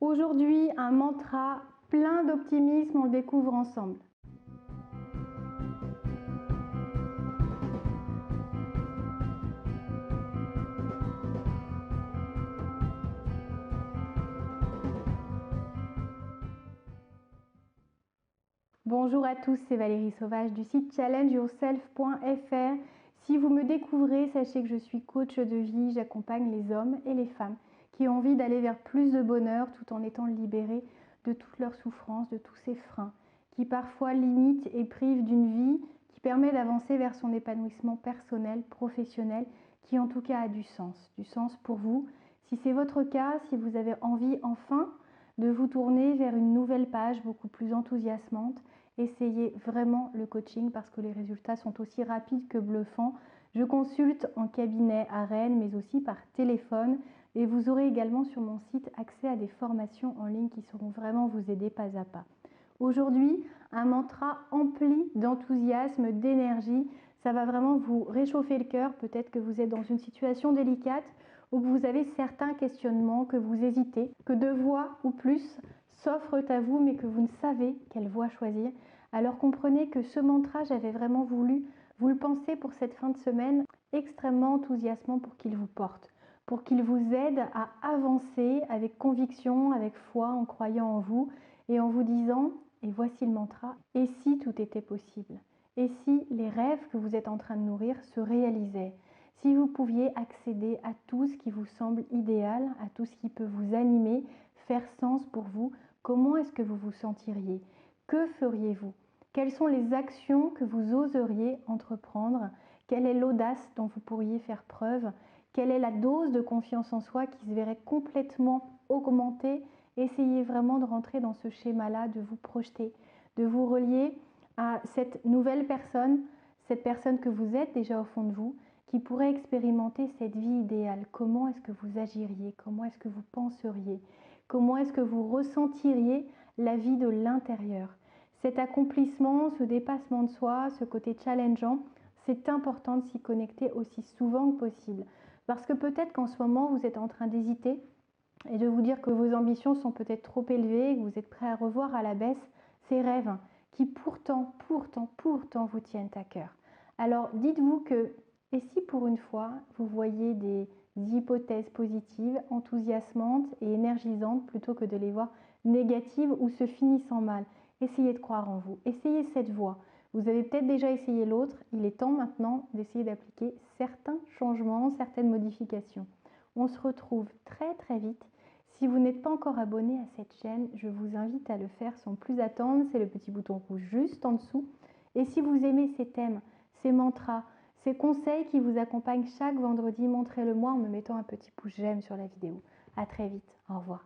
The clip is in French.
Aujourd'hui, un mantra plein d'optimisme, on le découvre ensemble. Bonjour à tous, c'est Valérie Sauvage du site challengeyourself.fr. Si vous me découvrez, sachez que je suis coach de vie, j'accompagne les hommes et les femmes qui ont envie d'aller vers plus de bonheur tout en étant libérés de toutes leurs souffrances, de tous ces freins qui parfois limitent et privent d'une vie qui permet d'avancer vers son épanouissement personnel, professionnel, qui en tout cas a du sens pour vous. Si c'est votre cas, si vous avez envie enfin de vous tourner vers une nouvelle page beaucoup plus enthousiasmante, essayez vraiment le coaching parce que les résultats sont aussi rapides que bluffants. Je consulte en cabinet à Rennes mais aussi par téléphone et vous aurez également sur mon site accès à des formations en ligne qui sauront vraiment vous aider pas à pas. Aujourd'hui, un mantra empli d'enthousiasme, d'énergie, ça va vraiment vous réchauffer le cœur. Peut-être que vous êtes dans une situation délicate ou que vous avez certains questionnements, que vous hésitez, que 2 voies ou plus s'offrent à vous mais que vous ne savez quelle voie choisir. Alors comprenez que ce mantra, j'avais vraiment voulu vous le penser pour cette fin de semaine, extrêmement enthousiasmant pour qu'il vous porte, pour qu'il vous aide à avancer avec conviction, avec foi, en croyant en vous et en vous disant, et voici le mantra, et si tout était possible? Et si les rêves que vous êtes en train de nourrir se réalisaient? Si vous pouviez accéder à tout ce qui vous semble idéal, à tout ce qui peut vous animer, faire sens pour vous, comment est-ce que vous vous sentiriez? Que feriez-vous? Quelles sont les actions que vous oseriez entreprendre? Quelle est l'audace dont vous pourriez faire preuve? Quelle est la dose de confiance en soi qui se verrait complètement augmentée? Essayez vraiment de rentrer dans ce schéma-là, de vous projeter, de vous relier à cette nouvelle personne, cette personne que vous êtes déjà au fond de vous, qui pourrait expérimenter cette vie idéale. Comment est-ce que vous agiriez? Comment est-ce que vous penseriez? Comment est-ce que vous ressentiriez la vie de l'intérieur? Cet accomplissement, ce dépassement de soi, ce côté challengeant, c'est important de s'y connecter aussi souvent que possible. Parce que peut-être qu'en ce moment, vous êtes en train d'hésiter et de vous dire que vos ambitions sont peut-être trop élevées, que vous êtes prêt à revoir à la baisse ces rêves qui pourtant vous tiennent à cœur. Alors dites-vous que, et si pour une fois, vous voyez des hypothèses positives, enthousiasmantes et énergisantes plutôt que de les voir négatives ou se finissant mal? Essayez de croire en vous, essayez cette voie. Vous avez peut-être déjà essayé l'autre, il est temps maintenant d'essayer d'appliquer certains changements, certaines modifications. On se retrouve très vite. Si vous n'êtes pas encore abonné à cette chaîne, je vous invite à le faire sans plus attendre. C'est le petit bouton rouge juste en dessous. Et si vous aimez ces thèmes, ces mantras, ces conseils qui vous accompagnent chaque vendredi, montrez-le moi en me mettant un petit pouce j'aime sur la vidéo. À très vite. Au revoir.